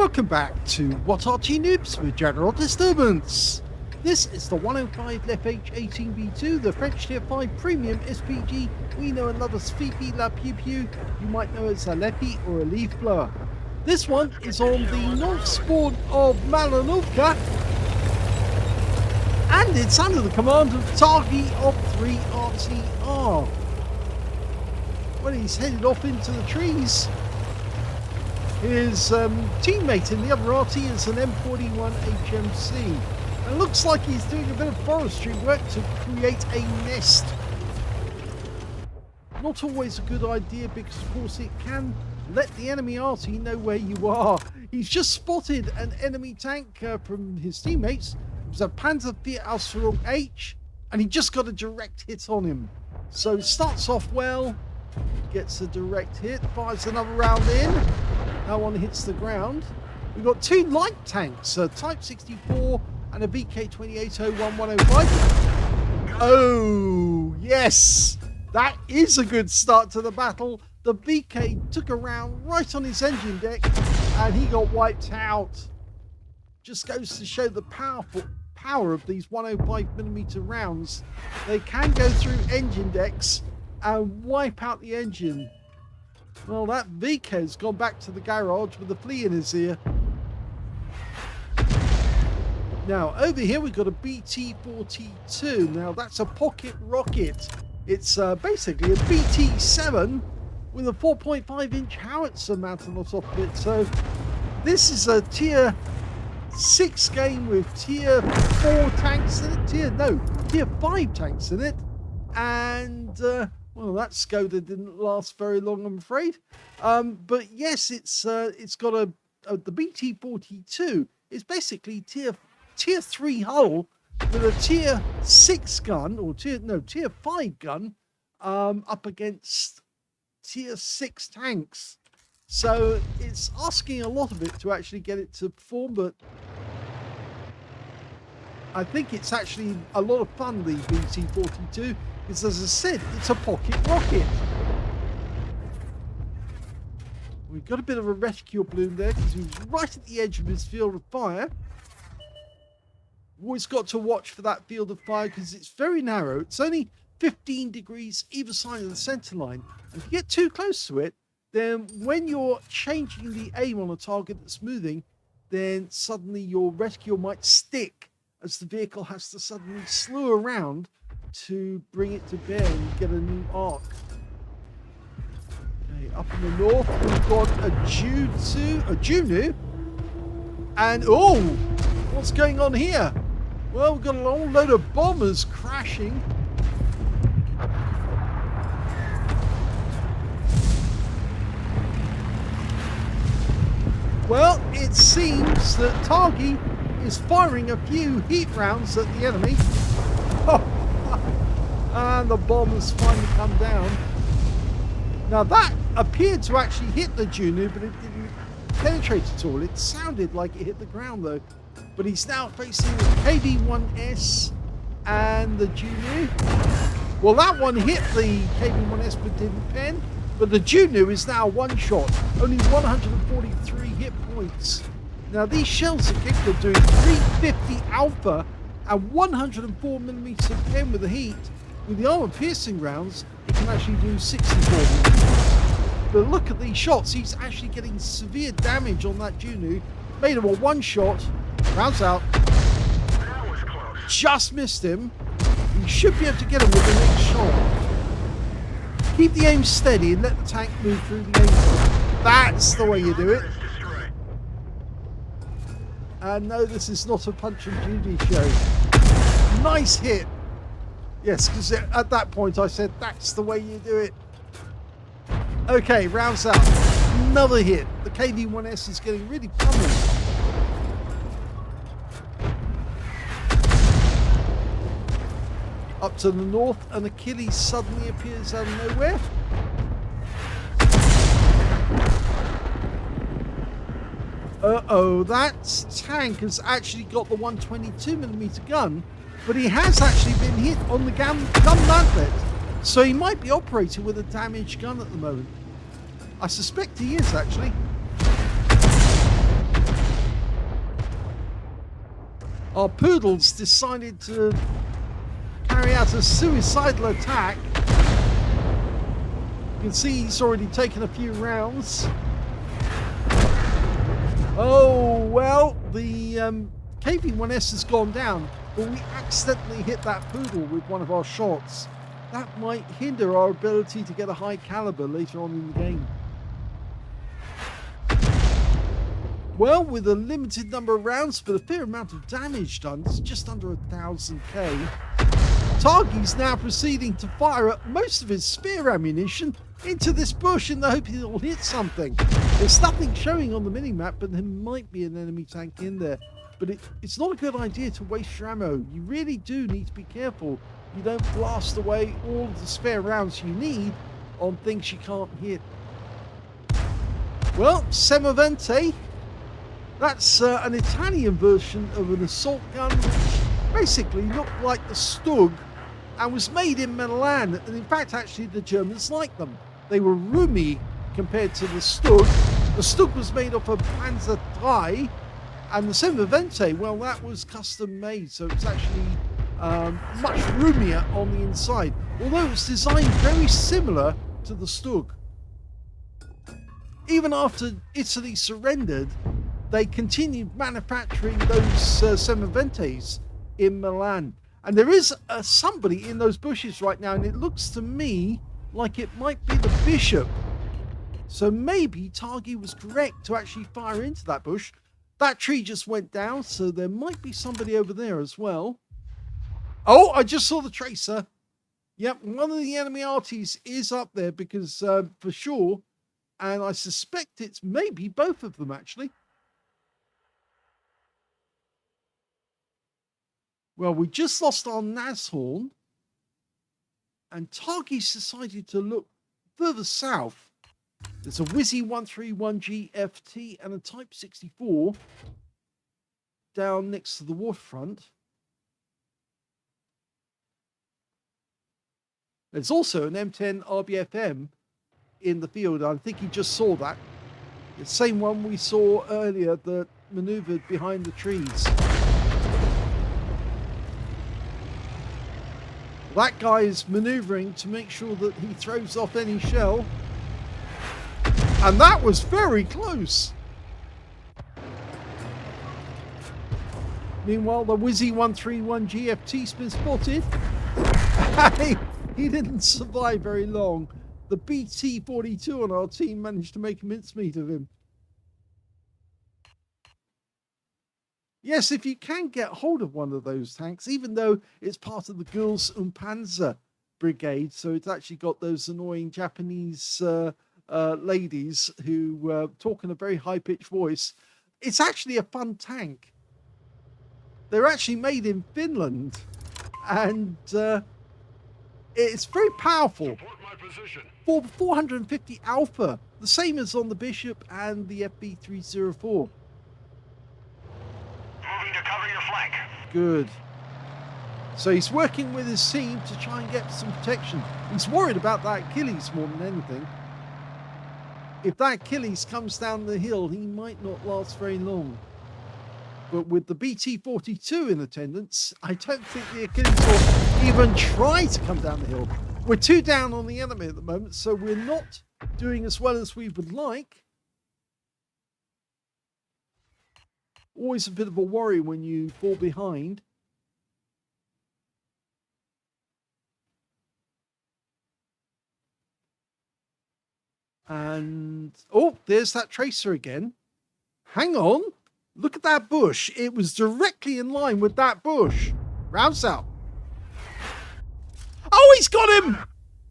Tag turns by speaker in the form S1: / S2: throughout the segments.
S1: Welcome back to What Arty Noobs with General Disturbance. This is the 105 leFH18B2, the French Tier 5 Premium SPG we know and love as Fifi La Pew Pew. You might know it as a lePi or a leaf blower. This one is on the North Spawn of Malinovka, and it's under the command of targy of 3 RTR. Well, he's headed off into the trees. His teammate in the other Arty is an M41 HMC. And it looks like he's doing a bit of forestry work to create a nest. Not always a good idea because, of course, it can let the enemy Arty know where you are. He's just spotted an enemy tank from his teammates. It was a Panzer IV Ausführung H, and he just got a direct hit on him. So it starts off well, gets a direct hit, fires another round in. That one hits the ground. We've got 2 light tanks, a Type 64 and a VK2801-105. Oh, yes! That is a good start to the battle. The VK took a round right on his engine deck and he got wiped out. Just goes to show the power of these 105mm rounds. They can go through engine decks and wipe out the engine. Well, that VK's gone back to the garage with a flea in his ear. Now, over here we've got a BT-42. Now, that's a pocket rocket. It's basically a BT-7 with a 4.5-inch howitzer mounted on top of it. So, this is a Tier 6 game with Tier 4 tanks in it. Tier 5 tanks in it. And... well, that Skoda didn't last very long, I'm afraid. But yes, it's got the BT-42 is basically tier 3 hull with a tier 6 gun or tier 5 gun up against tier 6 tanks. So it's asking a lot of it to actually get it to perform, but I think it's actually a lot of fun, the BT-42. Because, as I said, it's a pocket rocket. We've got a bit of a reticule bloom there because he was right at the edge of his field of fire. Always got to watch for that field of fire because it's very narrow. It's only 15 degrees either side of the center line. And if you get too close to it, then when you're changing the aim on a target that's moving, then suddenly your reticule might stick as the vehicle has to suddenly slew around to bring it to bear and get a new arc. Okay, up in the north we've got a Juno, and oh, what's going on here? Well, we've got a whole load of bombers crashing. Well, it seems that targy is firing a few heat rounds at the enemy. Oh. And the bomb has finally come down. Now that appeared to actually hit the Juno, but it didn't penetrate at all. It sounded like it hit the ground though. But he's now facing the KV-1S and the Juno. Well, that one hit the KV-1S but didn't pen. But the Juno is now one shot. Only 143 hit points. Now these shells are capable of doing 350 alpha and 104mm pen with the heat. With the armor-piercing rounds, it can actually do 64. But look at these shots. He's actually getting severe damage on that Juno. Made him a one-shot. Rounds out. Just missed him. You should be able to get him with the next shot. Keep the aim steady and let the tank move through the aim. That's the way you do it. And no, this is not a Punch and Judy show. Nice hit. Yes, because at that point I said that's the way you do it. Okay, rounds out. Another hit. The KV-1S is getting really pummeled. Up to the north, and Achilles suddenly appears out of nowhere. Uh-oh, that tank has actually got the 122mm gun. But he has actually been hit on the gun mantlet, so he might be operating with a damaged gun at the moment. I suspect he is, actually. our poodles decided to carry out a suicidal attack. You can see he's already taken a few rounds. Oh, well, the KV-1S has gone down, but we accidentally hit that poodle with one of our shots. That might hinder our ability to get a high caliber later on in the game. Well, with a limited number of rounds, but a fair amount of damage done, it's just under 1000k. Targy's now proceeding to fire most of his spear ammunition into this bush in the hope he'll hit something. There's nothing showing on the minimap, but there might be an enemy tank in there. But it's not a good idea to waste your ammo. You really do need to be careful. You don't blast away all of the spare rounds you need on things you can't hit. Well, Semovente, that's an Italian version of an assault gun which basically looked like the Stug and was made in Milan. And in fact, actually, the Germans liked them. They were roomy compared to the Stug. The Stug was made of a Panzer III, and the Semovente, well, that was custom made, so it's actually much roomier on the inside, although it's designed very similar to the Stug. Even after Italy surrendered, they continued manufacturing those Semoventes in Milan. And there is somebody in those bushes right now, and it looks to me like it might be the Bishop. So maybe Targy was correct to actually fire into that bush. That tree just went down, so there might be somebody over there as well. Oh, I just saw the tracer. Yep, one of the enemy Artys is up there because for sure, and I suspect it's maybe both of them actually. Well, we just lost our Nashorn, and Targy's decided to look further south. There's a Wizzy 131G FT and a Type 64 down next to the waterfront. There's also an M10 RBFM in the field. I think he just saw that. The same one we saw earlier that maneuvered behind the trees. That guy is maneuvering to make sure that he throws off any shell. And that was very close. Meanwhile, the Wizzy 131 GFT's been spotted. He didn't survive very long. The BT-42 on our team managed to make a mincemeat of him. Yes, if you can get hold of one of those tanks, even though it's part of the Girls und Panzer brigade, so it's actually got those annoying Japanese ladies who talk in a very high-pitched voice, it's actually a fun tank. They're actually made in Finland, and it's very powerful. For 450 alpha, the same as on the Bishop and the FB304.
S2: Moving to cover your flank.
S1: Good. So he's working with his team to try and get some protection. He's worried about that Achilles more than anything. If that Achilles comes down the hill, he might not last very long. But with the BT-42 in attendance, I don't think the Achilles will even try to come down the hill. We're 2 down on the enemy at the moment, so we're not doing as well as we would like. Always a bit of a worry when you fall behind. And, oh, there's that tracer again. Hang on. Look at that bush. It was directly in line with that bush. Rounds out. Oh, he's got him!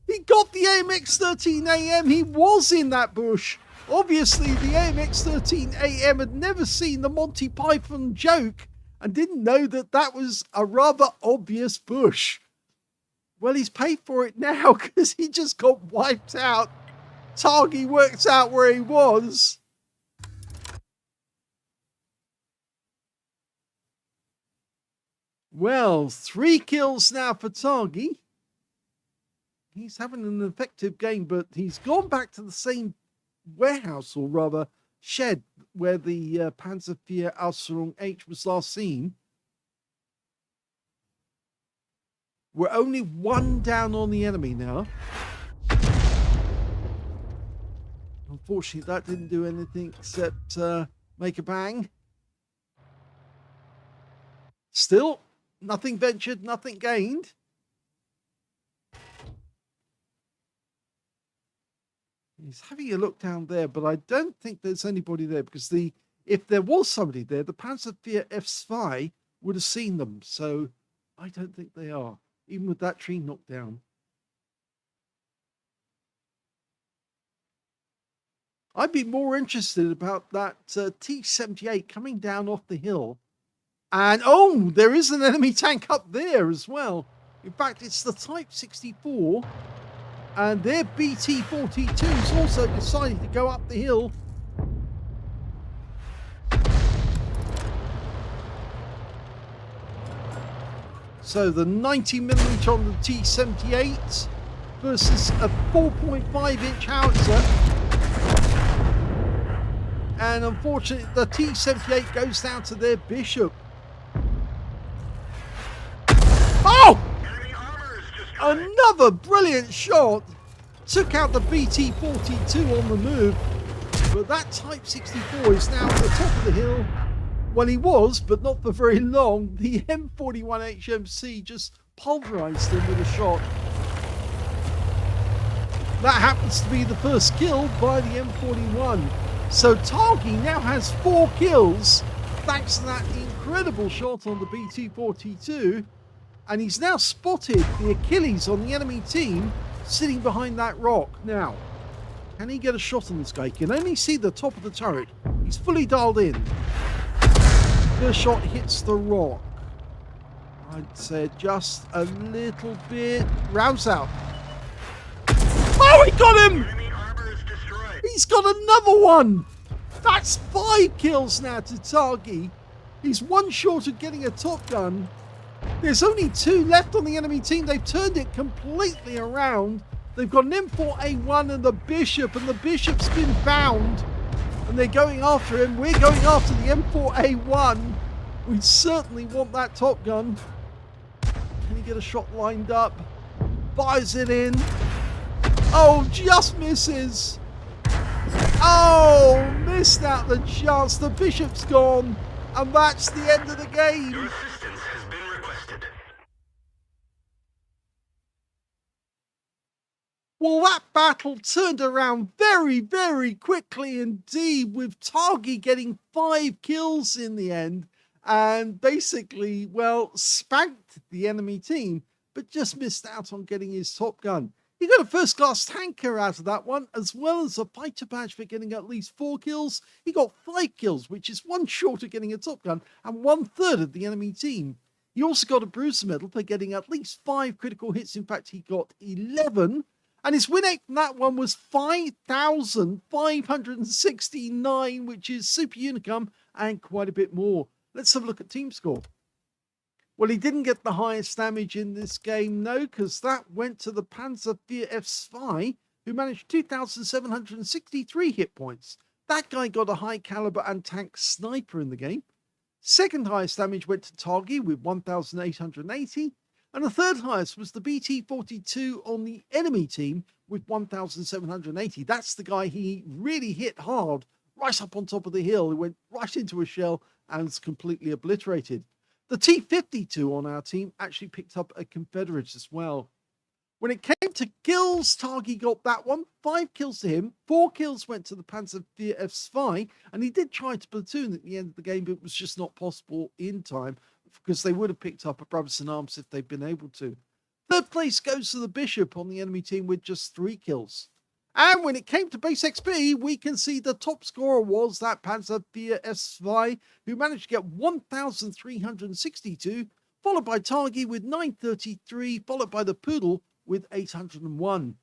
S1: He got the AMX-13AM. He was in that bush. Obviously, the AMX-13AM had never seen the Monty Python joke and didn't know that that was a rather obvious bush. Well, he's paid for it now because he just got wiped out. Targy worked out where he was. Well, 3 kills now for Targy. He's having an effective game, but he's gone back to the same warehouse, or rather shed, where the Panzer IV Ausführung H was last seen. We're only one down on the enemy now. Unfortunately, that didn't do anything except make a bang. Still, nothing ventured, nothing gained. He's having a look down there, but I don't think there's anybody there, because if there was somebody there, the Panzer F2 would have seen them. So I don't think they are, even with that tree knocked down. I'd be more interested about that T-78 coming down off the hill. And, oh, there is an enemy tank up there as well. In fact, it's the Type 64. And their BT-42's also decided to go up the hill. So the 90mm on the T-78 versus a 4.5-inch howitzer. And unfortunately, the T-78 goes down to their Bishop. Oh! Another brilliant shot. Took out the BT-42 on the move. But that Type 64 is now at the top of the hill. Well, he was, but not for very long. The M41 HMC just pulverized him with a shot. That happens to be the first kill by the M41. So targy now has 4 kills thanks to that incredible shot on the BT-42. And he's now spotted the Achilles on the enemy team sitting behind that rock. Now, can he get a shot on this guy? He can only see the top of the turret. He's fully dialed in. First shot hits the rock. I'd say just a little bit. Rounds out. Oh, he got him! He's got another one! That's 5 kills now to targy. He's one short of getting a top gun. There's only 2 left on the enemy team. They've turned it completely around. They've got an M4A1 and the Bishop, and the Bishop's been found. And they're going after him. We're going after the M4A1. We certainly want that top gun. Can he get a shot lined up? Fires it in. Oh, just misses. Oh, missed out the chance. The Bishop's gone. And that's the end of the game.
S2: Your assistance has been requested.
S1: Well, that battle turned around very, very quickly indeed, with targy getting 5 kills in the end. And basically, well, spanked the enemy team, but just missed out on getting his top gun. He got a first-class tanker out of that one, as well as a fighter badge for getting at least 4 kills. He got 5 kills, which is 1 short of getting a top gun, and 1/3 of the enemy team. He also got a bruiser medal for getting at least 5 critical hits. In fact, he got 11. And his win rate from that one was 5,569, which is super unicum and quite a bit more. Let's have a look at team score. Well, he didn't get the highest damage in this game, no, because that went to the Panzer F2, who managed 2,763 hit points. That guy got a high caliber and tank sniper in the game. Second highest damage went to targy with 1,880. And the third highest was the BT-42 on the enemy team with 1,780. That's the guy he really hit hard, right up on top of the hill. He went right into a shell and was completely obliterated. The T-52 on our team actually picked up a Confederate as well. When it came to kills, targy got that one. 5 kills to him. 4 kills went to the Panzer F2, and he did try to platoon at the end of the game, but it was just not possible in time, because they would have picked up a Brothers in Arms if they'd been able to. Third place goes to the Bishop on the enemy team with just 3 kills. And when it came to base XP, we can see the top scorer was that Panzer F2, who managed to get 1,362, followed by targy with 933, followed by the Poodle with 801.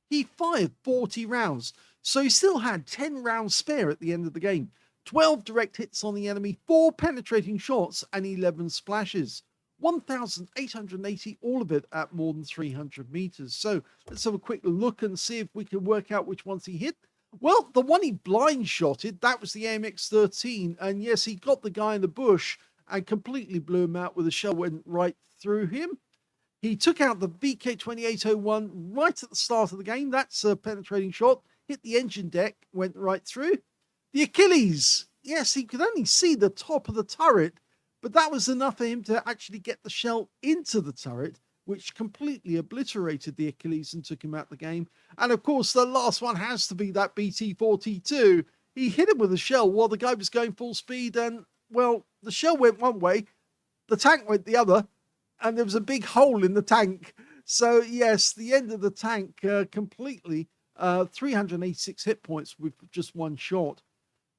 S1: He fired 40 rounds, so he still had 10 rounds spare at the end of the game. 12 direct hits on the enemy, 4 penetrating shots, and 11 splashes. 1,880, all of it at more than 300 meters. So let's have a quick look and see if we can work out which ones he hit. Well, the one he blind shotted, that was the AMX-13. And yes, he got the guy in the bush and completely blew him out with a shell, went right through him. He took out the VK2801 right at the start of the game. That's a penetrating shot. Hit the engine deck, went right through. The Achilles. Yes, he could only see the top of the turret, but that was enough for him to actually get the shell into the turret, which completely obliterated the Achilles and took him out of the game. And of course, the last one has to be that BT-42. He hit him with a shell while the guy was going full speed, and, well, the shell went one way, the tank went the other, and there was a big hole in the tank. So, yes, the end of the tank completely, 386 hit points with just one shot.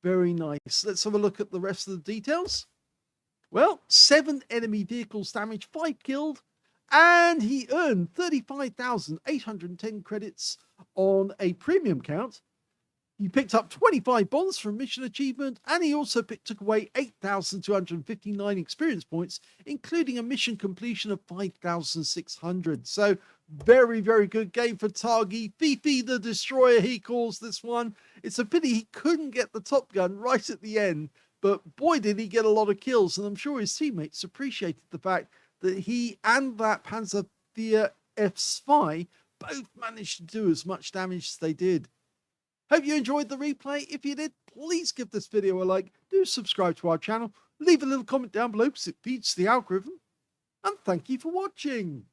S1: Very nice. Let's have a look at the rest of the details. Well, 7 enemy vehicles damaged, 5 killed, and he earned 35,810 credits on a premium count. He picked up 25 bonds from mission achievement, and he also took away 8,259 experience points, including a mission completion of 5,600. So very, very good game for targy. Fifi the Destroyer, he calls this one. It's a pity he couldn't get the Top Gun right at the end, but boy did he get a lot of kills, and I'm sure his teammates appreciated the fact that he and that Panzerwehr F-Spy both managed to do as much damage as they did. Hope you enjoyed the replay. If you did, please give this video a like. Do subscribe to our channel. Leave a little comment down below because it feeds the algorithm. And thank you for watching.